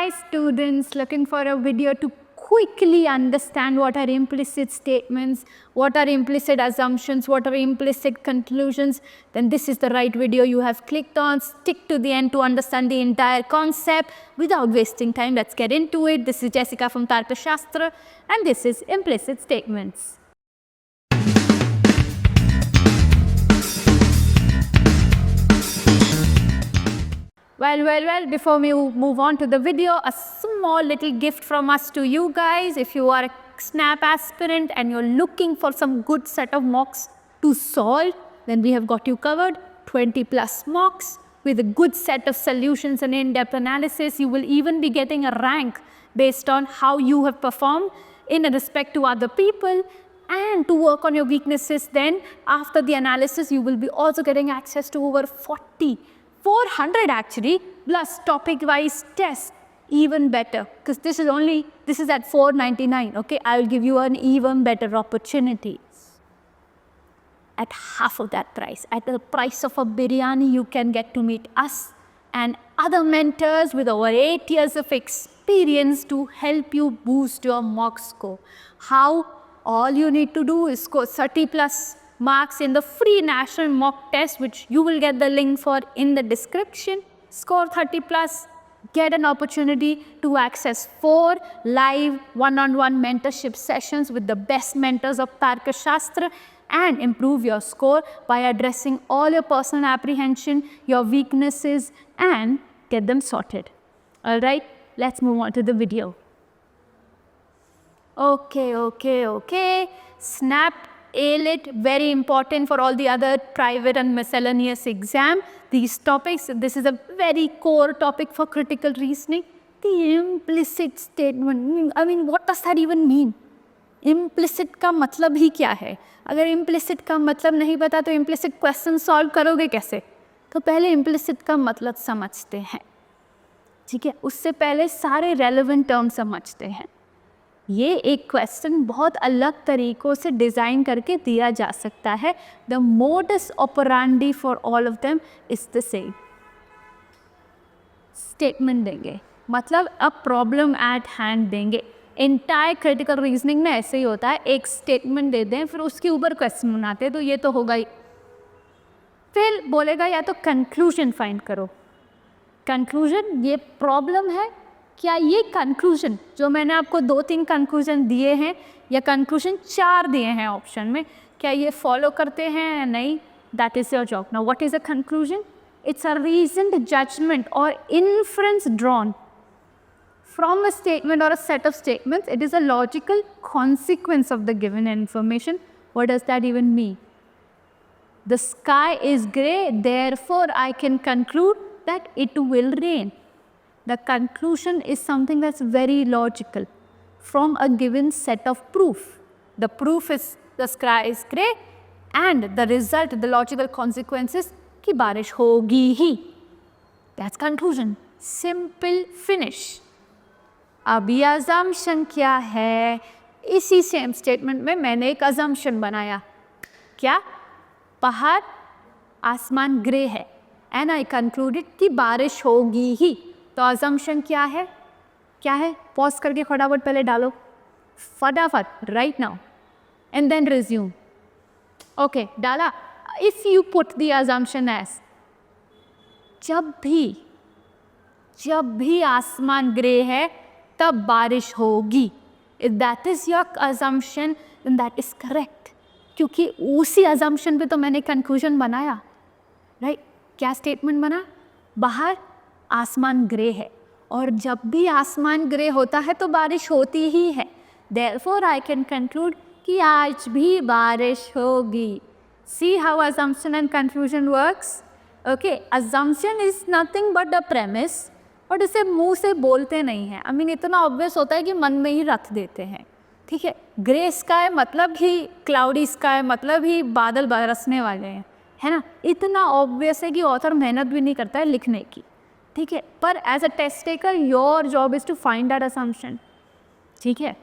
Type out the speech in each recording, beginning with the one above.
Hi students, looking for a video to quickly understand what are implicit statements, what are implicit assumptions, what are implicit conclusions, then this is the right video you have clicked on. Stick to the end to understand the entire concept. Without wasting time, let's get into it. This is Jessica from Tarkashastra and this is implicit statements. Well, before we move on to the video, a small little gift from us to you guys. If you are a SNAP aspirant and you're looking for some good set of mocks to solve, then we have got you covered. 20 plus mocks with a good set of solutions and in-depth analysis. You will even be getting a rank based on how you have performed in respect to other people. And to work on your weaknesses, then after the analysis, you will be also getting access to over 400 actually, plus topic-wise tests, even better. Because this is at $4.99, okay? I'll give you an even better opportunity. At half of that price, at the price of a biryani, you can get to meet us and other mentors with over 8 years of experience to help you boost your mock score. How? All you need to do is score 30 plus marks in the free national mock test, which you will get the link for in the description. Score 30 plus, get an opportunity to access 4 live one-on-one mentorship sessions with the best mentors of Tarkashastra and improve your score by addressing all your personal apprehension, your weaknesses, and get them sorted. All right, let's move on to the video. Okay. SNAP AILIT, very important for all the other private and miscellaneous exam. These topics, this is a very core topic for critical reasoning. The implicit statement, I mean, what does that even mean? Implicit का मतलब ही क्या है? अगर implicit का मतलब नहीं पता तो implicit question solve करोगे कैसे? तो पहले implicit का मतलब समझते हैं, ठीक है? उससे पहले सारे relevant terms समझते हैं. ये एक क्वेश्चन बहुत अलग तरीक़ों से डिज़ाइन करके दिया जा सकता है. The modus operandi for all of them is the same. Statement देंगे, मतलब अब प्रॉब्लम एट हैंड देंगे. एंटायर क्रिटिकल रीजनिंग में ऐसे ही होता है, एक स्टेटमेंट दे दें फिर उसके ऊपर क्वेश्चन बनाते हैं, तो ये तो होगा ही. फिर बोलेगा या तो कंक्लूजन फाइंड करो. कंक्लूजन, ये प्रॉब्लम है, क्या ये कंक्लूजन जो मैंने आपको 2-3 कंक्लूजन दिए हैं या कंक्लूजन 4 दिए हैं ऑप्शन में, क्या ये फॉलो करते हैं या नहीं? That is your job. Now what is a conclusion? It's a reasoned judgement और inference drawn from a statement और a set of statements. It is a logical consequence of the given information. What does that even mean? The sky is grey, therefore I can conclude that it will rain. The conclusion is something that's very logical from a given set of proof. The proof is the sky is grey and the result, the logical consequences कि बारिश होगी ही. That's conclusion. Simple finish. अब ये assumption क्या है? इसी same statement में मैंने एक assumption बनाया. क्या? बाहर आसमान ग्रे है and I concluded कि बारिश होगी ही. तो assumption क्या है? पॉज करके फटाफट पहले डालो, फटाफट, right now, and then resume. Okay, डाला. If you put the assumption as जब भी आसमान ग्रे है तब बारिश होगी. If that is your assumption, then that is correct. क्योंकि उसी assumption पे तो मैंने कंक्लूजन बनाया, राइट? क्या स्टेटमेंट बना? बाहर आसमान ग्रे है और जब भी आसमान ग्रे होता है तो बारिश होती ही है. Therefore I can conclude कि आज भी बारिश होगी. See how assumption and conclusion works? Okay, assumption is nothing but a premise, और इसे मुंह से बोलते नहीं हैं. I mean, इतना ऑब्वियस होता है कि मन में ही रख देते हैं, ठीक है? ग्रे स्काई मतलब ही क्लाउडी स्काई, मतलब ही बादल बरसने वाले हैं, है ना? इतना ऑब्वियस है कि ऑथर मेहनत भी नहीं करता है लिखने की, ठीक है? पर as a test taker your job is to find that assumption, ठीक है?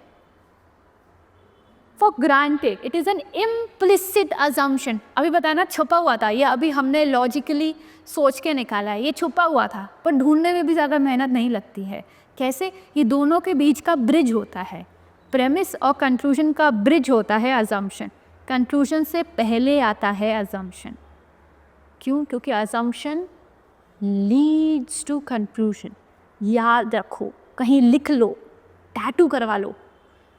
For granted it is an implicit assumption. अभी बताया ना, छुपा हुआ था ये, अभी हमने लॉजिकली सोच के निकाला है, ये छुपा हुआ था, पर ढूंढने में भी ज़्यादा मेहनत नहीं लगती है. कैसे? ये दोनों के बीच का ब्रिज होता है, प्रेमिस और कंक्लूजन का ब्रिज होता है अजम्पशन। कंक्लूजन से पहले आता है अजम्पशन। क्यों? क्योंकि अजम्पशन लीड्स टू कंक्लूजन। याद रखो, कहीं लिख लो, टैटू करवा लो,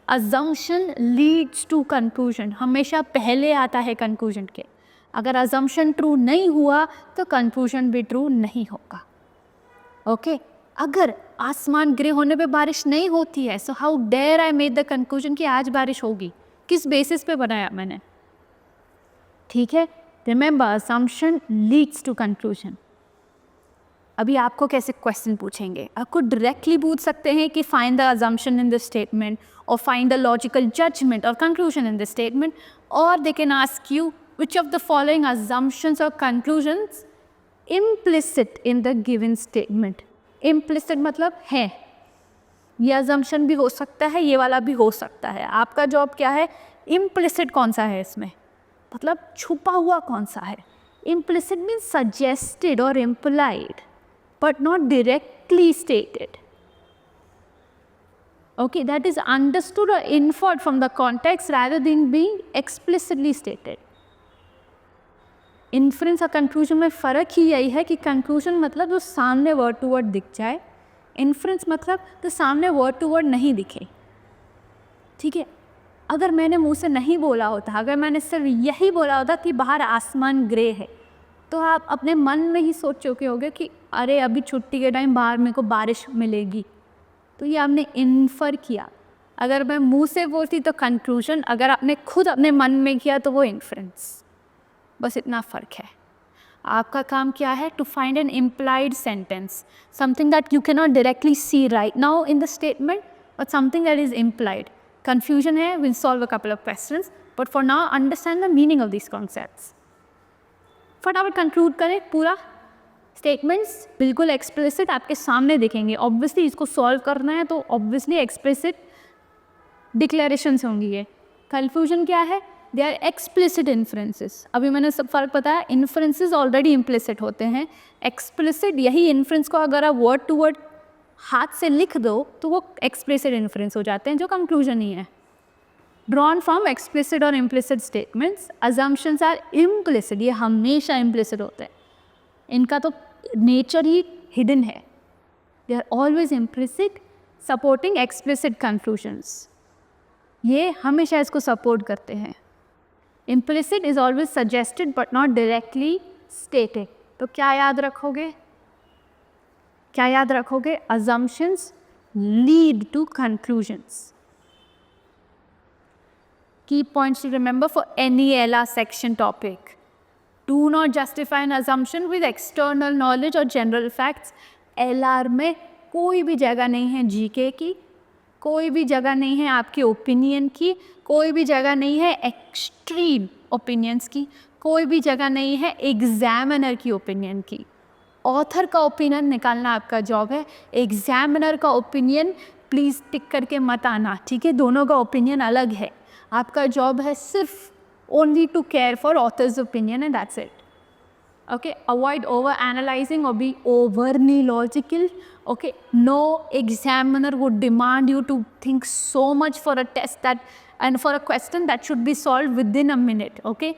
अजम्पशन लीड्स टू कंक्लूजन, हमेशा पहले आता है कंक्लूजन के। अगर अजम्पशन ट्रू नहीं हुआ तो कंक्लूजन भी ट्रू नहीं होगा। ओके अगर आसमान ग्रे होने पे बारिश नहीं होती है, so how dare I made the conclusion कि आज बारिश होगी? किस बेसिस पे बनाया मैंने? ठीक है, remember assumption leads to conclusion. अभी आपको कैसे क्वेश्चन पूछेंगे? आपको डायरेक्टली पूछ सकते हैं कि find the assumption in the statement, और फाइंड द लॉजिकल जजमेंट और कंक्लूजन इन द स्टेटमेंट, और they can ask you which of the following assumptions or conclusions implicit in the given statement। implicit मतलब है, ये assumption भी हो सकता है, ये वाला भी हो सकता है। आपका जॉब क्या है? implicit कौन सा है इसमें, मतलब छुपा हुआ कौन सा है। implicit means suggested or implied but not directly stated। okay, that is understood or inferred from the context rather than being explicitly stated। Inference और कंक्लूजन में फ़र्क ही यही है कि कंक्लूजन मतलब जो सामने वर्ड टू वर्ड दिख जाए, इन्फ्रेंस मतलब जो सामने वर्ड टू वर्ड नहीं दिखे। ठीक है, अगर मैंने मुंह से नहीं बोला होता, अगर मैंने सिर्फ यही बोला होता कि बाहर आसमान ग्रे है, तो आप अपने मन में ही सोच चुके होगे कि अरे अभी छुट्टी के टाइम बाहर मेरे को बारिश मिलेगी। तो ये आपने इन्फर किया। अगर मैं मुंह से बोलती तो कंक्लूजन, अगर आपने खुद अपने मन में किया तो वो इन्फ्रेंस। बस इतना फ़र्क है। आपका काम क्या है? To find an implied sentence, something that you can not directly see right now in the statement, but something that is implied. Confusion है, will solve a couple of questions, but for now understand the meaning of this concepts. फटाफट conclude करें पूरा। Statements बिल्कुल explicit आपके सामने दिखेंगे। Obviously इसको solve करना है तो ऑब्वियसली एक्सप्लिसिट डिक्लेरेशंस होंगी। ये कन्फ्यूजन क्या है? They are explicit inferences. अभी मैंने सब फ़र्क बताया, इन्फ्रेंसेस ऑलरेडी इम्प्लिसिट होते हैं। एक्सप्लिसिट यही इन्फ्रेंस को अगर आप वर्ड टू वर्ड हाथ से लिख दो तो वो एक्सप्लिसिट इन्फ्रेंस हो जाते हैं, जो कंक्लूजन ही है। ड्रॉन फ्रॉम एक्सप्लिसिट और implicit statements, assumptions are implicit, ये हमेशा इम्प्लिसिट होते हैं, इनका तो नेचर ही हिडन है। They are always implicit supporting explicit conclusions, ये हमेशा इसको सपोर्ट करते हैं। Implicit is always suggested but not directly stated। तो क्या याद रखोगे? क्या याद रखोगे? Assumptions lead to conclusions। Key points to remember for any LR section topic: do not justify an assumption with external knowledge or general facts। LR में कोई भी जगह नहीं है GK की, कोई भी जगह नहीं है आपके ओपिनियन की, कोई भी जगह नहीं है एक्सट्रीम ओपिनियंस की, कोई भी जगह नहीं है एग्जामिनर की ओपिनियन की। ऑथर का ओपिनियन निकालना आपका जॉब है, एग्जामिनर का ओपिनियन प्लीज़ टिक करके मत आना, ठीक है? दोनों का ओपिनियन अलग है। आपका जॉब है सिर्फ only to care for author's opinion and that's it. okay, avoid over analyzing or be overly logical। okay, no examiner would demand you to think so much for a test that and for a question that should be solved within a minute। okay,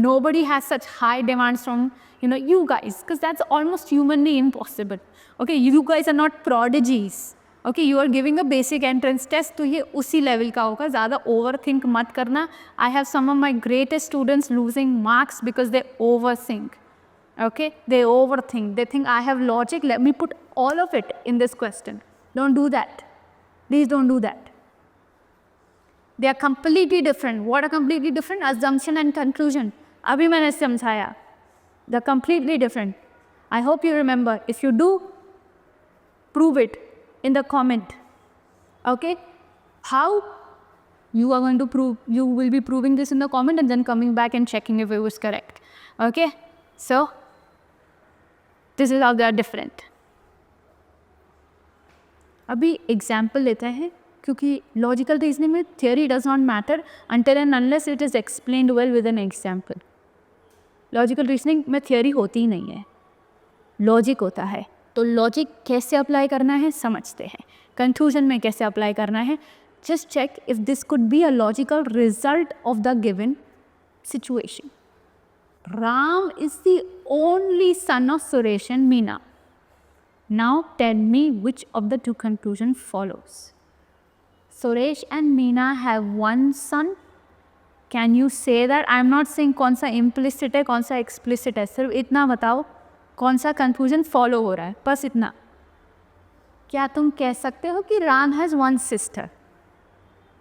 nobody has such high demands from you guys, because that's almost humanly impossible। okay, you guys are not prodigies। okay, you are giving a basic entrance test, तो ये उसी level का होगा, ज़्यादा overthink मत करना। I have some of my greatest students losing marks because they overthink। okay, they overthink, they think I have logic, let me put all of it in this question। don't do that, please don't do that। they are completely different। what are completely different? assumption and conclusion, अभी मैंने समझाया, they are completely different। I hope you remember। if you do, prove it in the comment। okay, how you are going to prove? you will be proving this in the comment and then coming back and checking if it was correct। okay, so this is how they are different। अभी example लेते हैं, क्योंकि logical reasoning में theory does not matter until and unless it is explained well with an example। Logical reasoning में theory होती ही नहीं है, logic होता है। तो लॉजिक कैसे अप्लाई करना है समझते हैं, कंक्लूजन में कैसे अप्लाई करना है. Just check if this could be a logical result of the given situation. Ram is the only son of Suresh and Meena. Now tell me which of the two conclusions follows. Suresh and Meena have one son. Can you say that? I am not saying कौन सा implicit है कौन सा explicit है, सिर्फ इतना बताओ कौन सा conclusion follow हो रहा है, बस इतना. क्या तुम कह सकते हो कि Ram has one sister?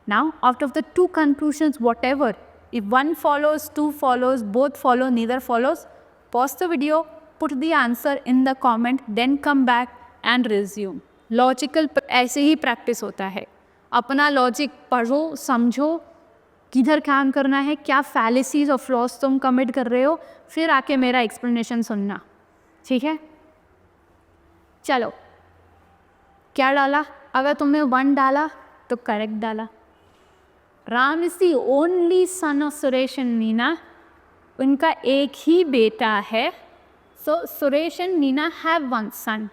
Now out of the two conclusions, whatever, if one follows, two follows, both follow, neither follows, pause the video, put the answer in the comment, then come back and resume. Logical ऐसे ही practice होता है. अपना logic पढ़ो, समझो, किधर काम करना है, क्या fallacies और flaws तुम commit कर रहे हो, फिर आके मेरा explanation सुनना. ठीक है? चलो, क्या डाला? अगर तुमने 1 डाला तो correct डाला. Ram is the only son of Suresh and Meena. उनका एक ही बेटा है. So Suresh and Meena have one son.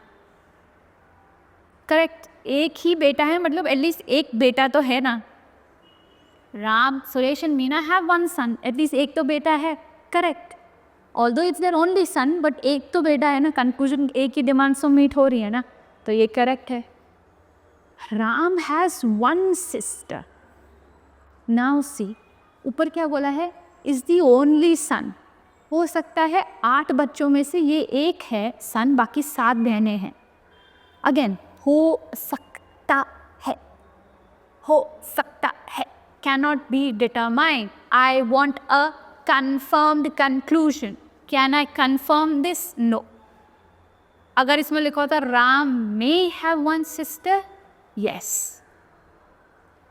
Correct, एक ही बेटा है मतलब एटलीस्ट एक बेटा तो है ना. Ram, Suresh and Meena have one son, at least एक तो बेटा है. Correct, although it's their only son but एक तो बेटा है ना. कंक्लूजन एक ही डिमांड तो मीट हो रही है ना, तो ये करेक्ट है. Ram has one sister. Now see, ऊपर क्या बोला है? इज़ दी ओनली सन. हो सकता है 8 बच्चों में से ये एक है सन, बाकी 7 बहनें हैं. अगेन, हो सकता है, हो सकता है, cannot be determined. I want a confirmed conclusion. Can I confirm this? No. अगर इसमें लिखा होता Ram may have one sister, yes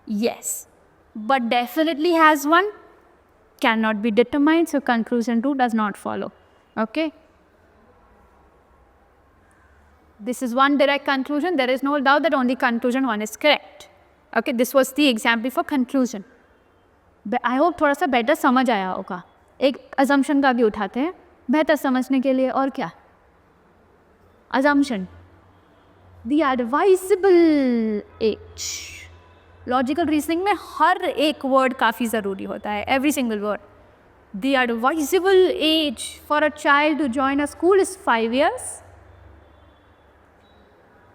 yes, but definitely has one, cannot be determined, so conclusion 2 does not follow. Okay, this is one direct conclusion. There is no doubt that only conclusion 1 is correct. Okay, this was the example for conclusion. I hope थोड़ा सा better समझ आया होगा. एक assumption का भी उठाते हैं बेहतर समझने के लिए. और क्या assumption? The advisable age. Logical reasoning में हर एक वर्ड काफ़ी ज़रूरी होता है, every single word. The advisable age for a child to join a school is 5 years.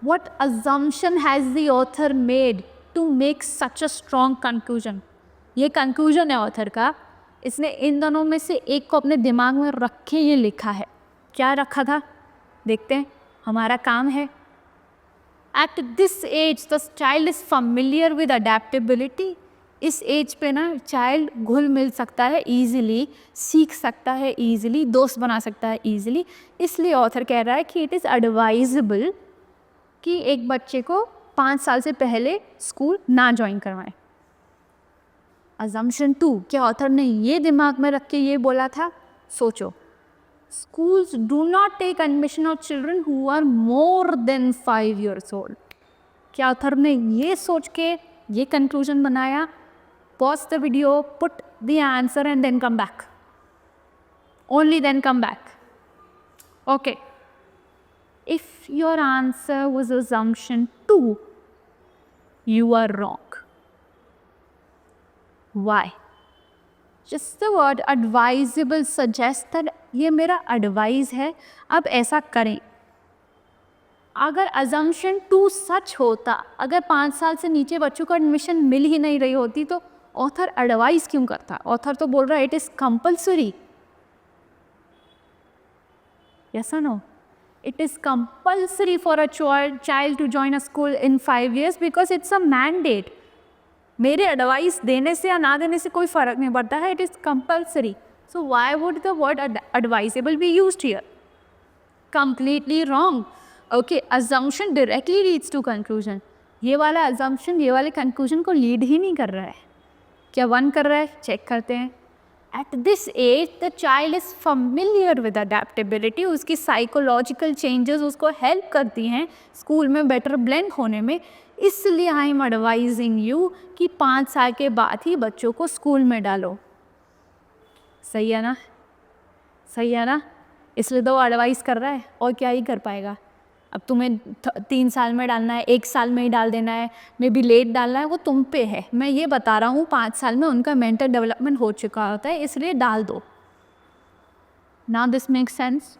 What assumption has the author made to make such a strong conclusion? ये conclusion है author का. इसने इन दोनों में से एक को अपने दिमाग में रख के ये लिखा है. क्या रखा था देखते हैं, हमारा काम है. At this age the child is familiar with adaptability. इस एज पे ना चाइल्ड घुल मिल सकता है ईजिली, सीख सकता है ईजिली, दोस्त बना सकता है ईजिली. इसलिए ऑथर कह रहा है कि इट इज़ एडवाइजेबल कि एक बच्चे को 5 साल से पहले स्कूल ना ज्वाइन करवाएं. अजम्पशन 2, क्या ऑथर ने ये दिमाग में रख के ये बोला था? सोचो. Schools do not take admission of children who are more than 5 years old. क्या ऑथर ने ये सोच के ये कंक्लूजन बनाया? Pause the video, put the answer and then come back. Only then come back. Okay. If your answer was assumption 2, you are wrong. Why? Just the word advisable suggests that ये मेरा advice है, अब ऐसा करें. अगर assumption 2 सच होता, अगर 5 साल से नीचे बच्चों को एडमिशन मिल ही नहीं रही होती, तो ऑथर एडवाइस क्यों करता? ऑथर तो बोल रहा है इट इज़ कंपल्सरी. यस और no? It is compulsory for a child to join a school in 5 years because it's a mandate. मेरे एडवाइस देने से या ना देने से कोई फ़र्क नहीं पड़ता है, it is compulsory. So why would the word advisable be used here? Completely wrong. Okay, assumption directly leads to conclusion. ये वाला assumption ये वाले conclusion को lead ही नहीं कर रहा है. क्या 1 कर रहा है? चेक करते हैं. At this age, the child is familiar with adaptability. उसकी psychological changes उसको help करती हैं स्कूल में better blend होने में. इसलिए I am advising you कि 5 साल के बाद ही बच्चों को स्कूल में डालो. सही है ना? सही है ना? इसलिए तो वो एडवाइस कर रहा है, और क्या ही कर पाएगा. अब तुम्हें 3 साल में डालना है, 1 साल में ही डाल देना है, मे बी लेट डालना है, वो तुम पे है। मैं ये बता रहा हूँ 5 साल में उनका मेंटल डेवलपमेंट हो चुका होता है, इसलिए डाल दो। Now this make sense,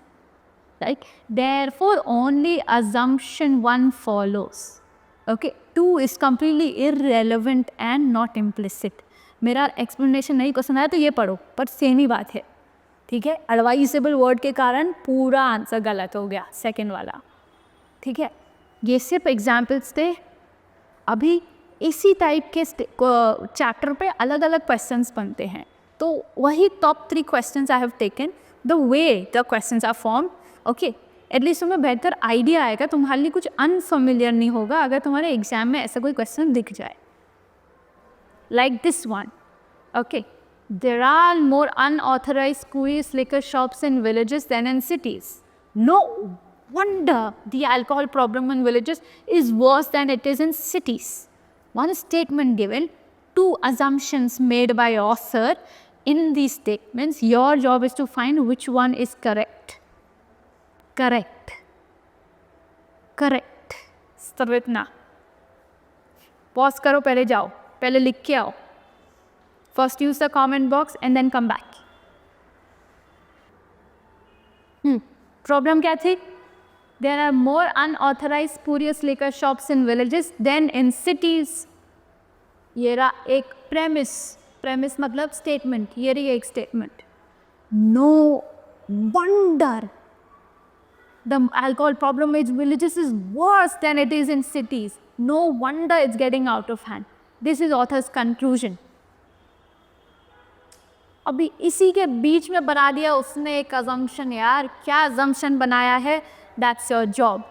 right? Therefore only assumption 1 follows. Okay, 2 is completely irrelevant and not implicit. मेरा एक्सप्लेनेशन नहीं पसंद आया तो ये पढ़ो, पर सेम ही बात है, ठीक है? एडवाइजेबल वर्ड के कारण पूरा आंसर गलत हो गया, सेकंड वाला, ठीक है? ये सिर्फ एग्जाम्पल्स थे। अभी इसी टाइप के चैप्टर पे अलग अलग क्वेश्चंस बनते हैं, तो वही top 3 questions I have taken, the way the questions are form. Okay, at least तुम्हें बेहतर आइडिया आएगा, तुम्हारे लिए कुछ अनफेमिलियर नहीं होगा अगर तुम्हारे एग्जाम में ऐसा कोई क्वेश्चन दिख जाए, like this one. Okay, there are more unauthorized spurious liquor shops in villages than in cities. No wonder the alcohol problem in villages is worse than it is in cities. One statement given, 2 assumptions made by author. In these statements, your job is to find which one is correct. Correct. Correct. सब इतना pause करो, पहले जाओ, पहले लिख के आओ। First use the comment box and then come back. Problem क्या थी? There are more unauthorized spurious liquor shops in villages than in cities. ये रहा एक premise मतलब statement, ये रही एक statement. No wonder the alcohol problem in villages is worse than it is in cities. No wonder it's getting out of hand. This is author's conclusion. अभी इसी के बीच में बना दिया उसने एक अजम्पशन। यार क्या अजम्पशन बनाया है, दैट्स योर जॉब।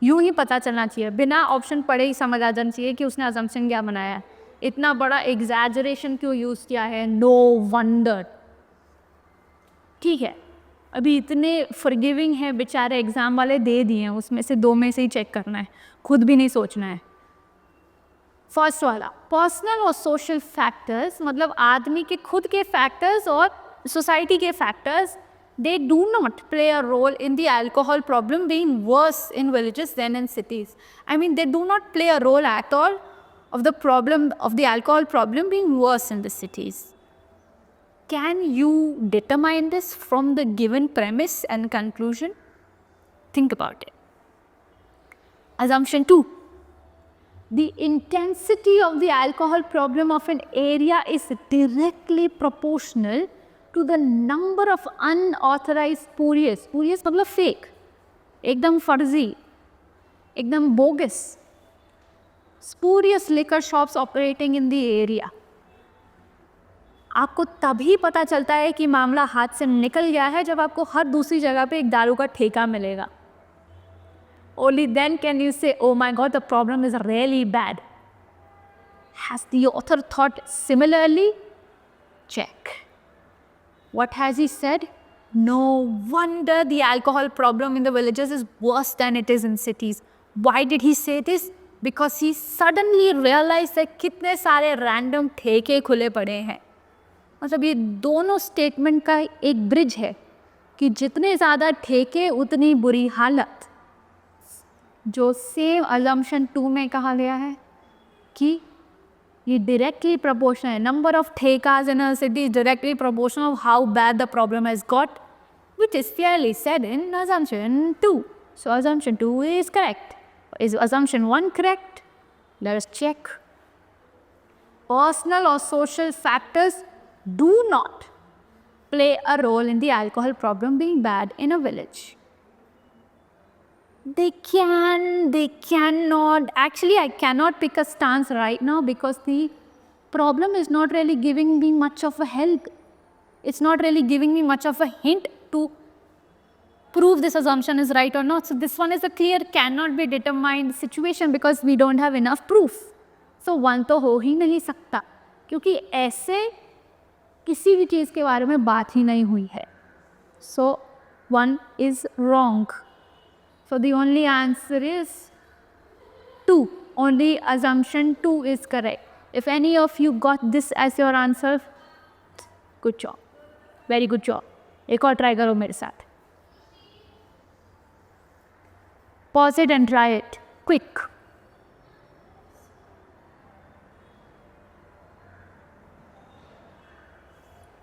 यूं ही पता चलना चाहिए, बिना ऑप्शन पढ़े ही समझ आ जाना चाहिए कि उसने अजम्पशन क्या बनाया है। इतना बड़ा एग्जैजरेशन क्यों यूज़ किया है, नो वंडर। ठीक है, अभी इतने फॉरगिविंग है बेचारे एग्ज़ाम वाले, दे दिए हैं, उसमें से 2 में से ही चेक करना है, खुद भी नहीं सोचना है। फर्स्ट वाला, पर्सनल और सोशल फैक्टर्स, मतलब आदमी के खुद के फैक्टर्स और सोसाइटी के factors, they do not play a role in the alcohol problem being worse in villages than in cities. I mean they do not play a role at all of the problem of the alcohol problem being worse in the cities. Can you determine this from the given premise and conclusion? Think about it. Assumption 2. The intensity of the alcohol problem of an area is directly proportional to the number of unauthorized spurious. Spurious मतलब fake, एकदम फर्जी, एकदम bogus. Spurious liquor shops operating in the area. आपको तभी पता चलता है कि मामला हाथ से निकल गया है जब आपको हर दूसरी जगह पे एक दारू का ठेका मिलेगा। Only then can you say, oh my God, the problem is really bad. Has the author thought similarly? Check. What has he said? No wonder the alcohol problem in the villages is worse than it is in cities. Why did he say this? Because he suddenly realized that कितने सारे random ठेके खुले पड़े हैं। मतलब ये दोनों statement का एक ब्रिज है कि जितने ज़्यादा ठेके उतनी बुरी हालत, जो सेम अजम्पशन 2 में कहा गया है कि ये डायरेक्टली प्रोपोर्शनल है, नंबर ऑफ ठेकास in a city is directly proportional of how bad the problem has got, which is clearly said in assumption 2. So assumption 2 is correct. Is assumption 1 correct? Let us check. Personal or social factors do not play a role in the alcohol problem being bad in a village. They cannot. Actually, I cannot pick a stance right now because the problem is not really giving me much of a help. It's not really giving me much of a hint to prove this assumption is right or not. So this one is a clear cannot be determined situation because we don't have enough proof. So 1 तो हो ही नहीं सकता क्योंकि ऐसे किसी भी चीज़ के बारे में बात ही नहीं हुई है. So 1 is wrong. So the only answer is 2. Only assumption 2 is correct. If any of you got this as your answer, good job. Very good job. एक और ट्राई करो मेरे साथ. Pause it and try it. Quick.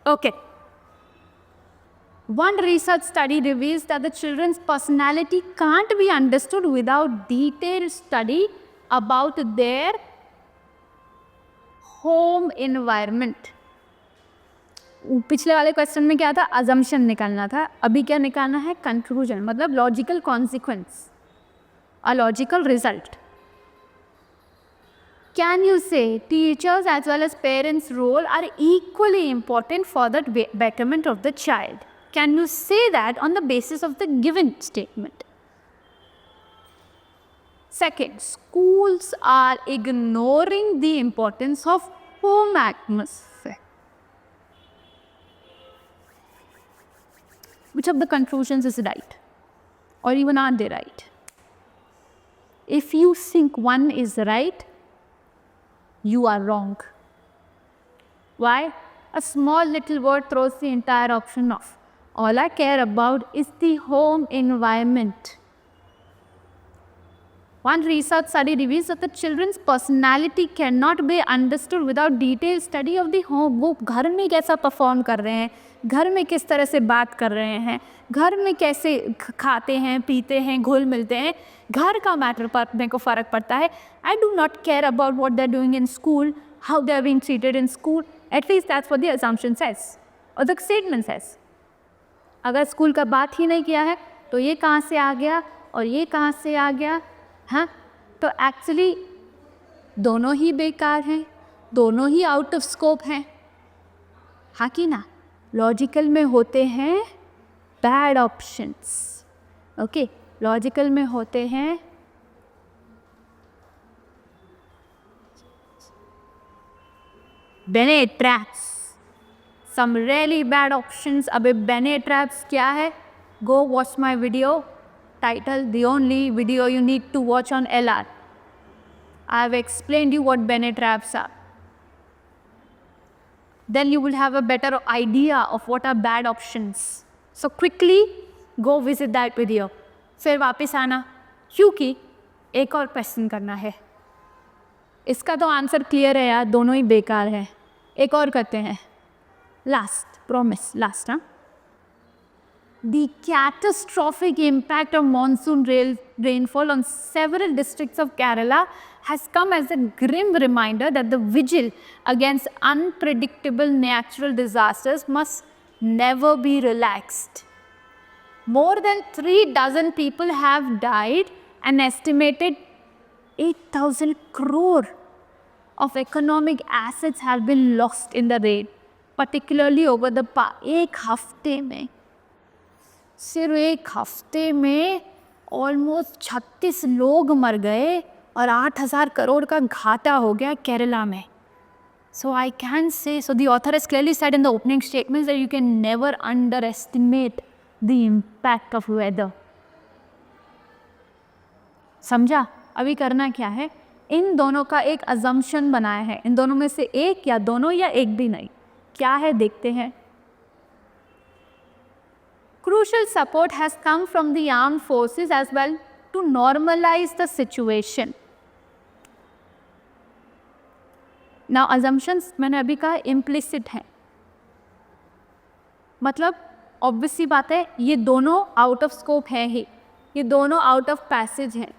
Okay. One research study reveals that the children's personality can't be understood without detailed study about their home environment. पिछले वाले question में क्या था? assumption निकालना था. अभी क्या निकालना है? conclusion, मतलब logical consequence, a logical result. Can you say teachers as well as parents' role are equally important for the betterment of the child? Can you say that on the basis of the given statement? Second, schools are ignoring the importance of home atmosphere. Which of the conclusions is right? Or even are they right? If you think one is right, you are wrong. Why? A small little word throws the entire option off. All I care about is the home environment. One research study reveals that the children's personality cannot be understood without detailed study of the home. वो घर में कैसा perform कर रहे हैं, घर में किस तरह से बात कर रहे हैं, घर में कैसे खाते हैं, पीते हैं, घुल मिलते हैं, घर का मैटर पड़ने को फ़र्क पड़ता है. I do not care about what they're doing in school, how they're being treated in school. At least that's what the assumption says, or the statement says. अगर स्कूल का बात ही नहीं किया है तो ये कहाँ से आ गया और ये कहाँ से आ गया, हाँ? तो एक्चुअली दोनों ही बेकार हैं, दोनों ही आउट ऑफ स्कोप हैं, हाँ कि ना? लॉजिकल में होते हैं बैड ऑप्शंस, ओके? लॉजिकल में होते हैं Bennett traps, some really bad options. अबे बेनेट ट्रैप्स क्या है? Go watch my video titled The Only Video You Need to Watch on LR. I have explained you what Bennett traps are. Then you will have a better idea of what are bad options. So quickly go visit that video. फिर वापस आना, क्योंकि एक और question करना है. इसका तो आंसर क्लियर है यार, दोनों ही बेकार है. एक और करते हैं. Last, promise, last, huh? The catastrophic impact of monsoon rainfall on several districts of Kerala has come as a grim reminder that the vigil against unpredictable natural disasters must never be relaxed. More than 36 people have died, an estimated 8,000 crore of economic assets have been lost in the rain, particularly over the past. एक हफ्ते में, सिर्फ एक हफ्ते में almost 36 लोग मर गए और 8,000 करोड़ का घाटा हो गया केरला में. So I can say, so the author has clearly said in the opening statements that you can never underestimate the impact of weather. समझा? अभी करना क्या है? इन दोनों का एक assumption बनाया है. इन दोनों में से एक या दोनों या एक भी नहीं. क्या है देखते हैं. Crucial support has come from the armed forces as well to normalize the situation. Now assumptions मैंने अभी कहा implicit हैं. मतलब obvious सी बात है, ये दोनों out of scope है ही. ये दोनों out of passage हैं.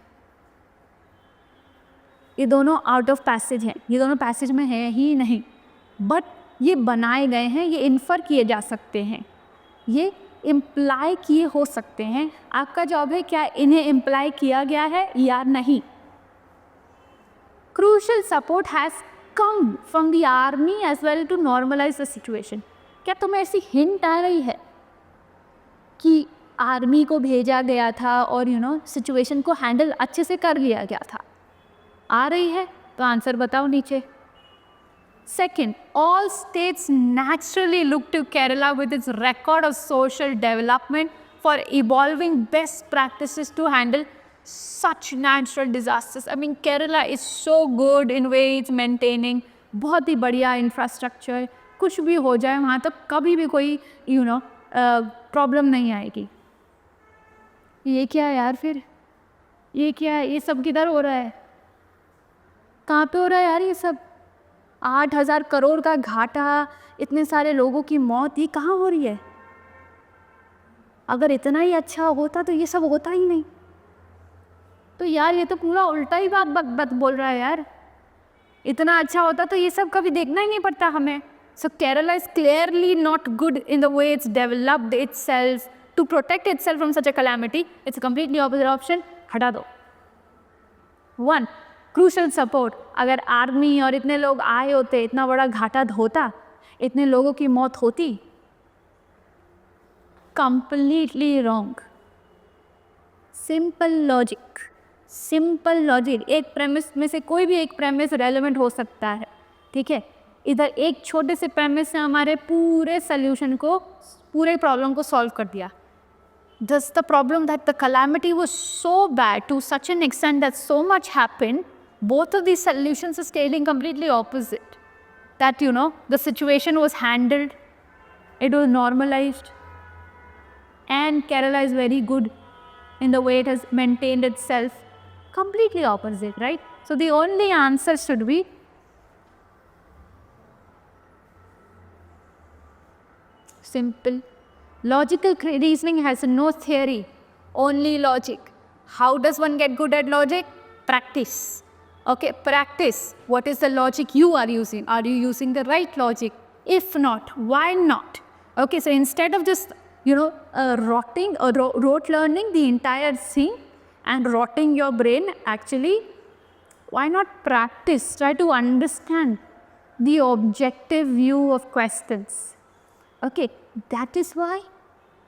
ये दोनों out of passage हैं. ये दोनों passage में है ही नहीं. But ये बनाए गए हैं, ये इन्फर किए जा सकते हैं, ये इम्प्लाई किए हो सकते हैं. आपका जॉब है क्या इन्हें इम्प्लाई किया गया है या नहीं. Crucial support has come from the army as well to normalise the situation. क्या तुम्हें ऐसी हिंट आ रही है कि आर्मी को भेजा गया था और सिचुएशन को हैंडल अच्छे से कर लिया गया था? आ रही है तो आंसर बताओ नीचे. Second, all states naturally look to Kerala with its record of social development for evolving best practices to handle such natural disasters. I mean, Kerala is so good in ways maintaining बहुत ही बढ़िया infrastructure. कुछ भी हो जाए वहाँ तक कभी भी कोई प्रॉब्लम नहीं आएगी. ये क्या यार फिर? ये क्या है, ये सब किधर हो रहा है, कहाँ पे हो रहा है यार ये सब? 8,000 करोड़ का घाटा, इतने सारे लोगों की मौत, ये कहाँ हो रही है? अगर इतना ही अच्छा होता तो ये सब होता ही नहीं। तो यार ये तो पूरा उल्टा ही बात बोल रहा है यार। इतना अच्छा होता तो ये सब कभी देखना ही नहीं पड़ता हमें। So Kerala is clearly not good in the way it's developed itself to protect itself from such a calamity. It's completely opposite option, हटा दो। 1 क्रूशल सपोर्ट, अगर आर्मी और इतने लोग आए होते, इतना बड़ा घाटा होता, इतने लोगों की मौत होती। Completely wrong. Simple logic, simple logic, एक प्रेमिस में से कोई भी एक प्रेमिस रेलेवेंट हो सकता है, ठीक है। इधर एक छोटे से प्रेमिस ने हमारे पूरे सोल्यूशन को, पूरे प्रॉब्लम को सॉल्व कर दिया। Does the problem that the calamity was so bad to such an extent that so much happened, both of these solutions are stating completely opposite. That, you know, the situation was handled, it was normalized, and Kerala is very good in the way it has maintained itself. Completely opposite, right? So the only answer should be simple. Logical reasoning has no theory, only logic. How does one get good at logic? Practice. Okay, practice. What is the logic you are using? Are you using the right logic? If not, why not? Okay, so instead of just, you know, rote learning the entire thing and rotting your brain, actually, why not practice? Try to understand the objective view of questions. Okay, that is why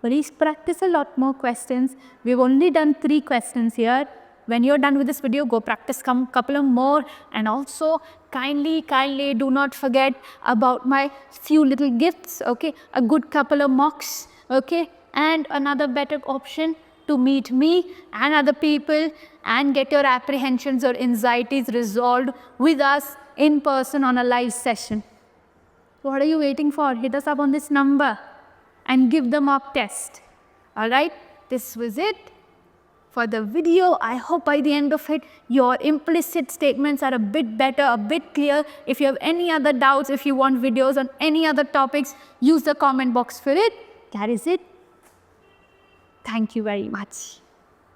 please practice a lot more questions. We've only done 3 questions here. When you're done with this video, go practice couple of more, and also kindly do not forget about my few little gifts, okay? A good couple of mocks, okay? And another better option to meet me and other people and get your apprehensions or anxieties resolved with us in person on a live session. What are you waiting for? Hit us up on this number and give the mock test. Alright, this was it for the video. I hope by the end of it, your implicit statements are a bit better, a bit clear. If you have any other doubts, if you want videos on any other topics, use the comment box for it. That is it. Thank you very much.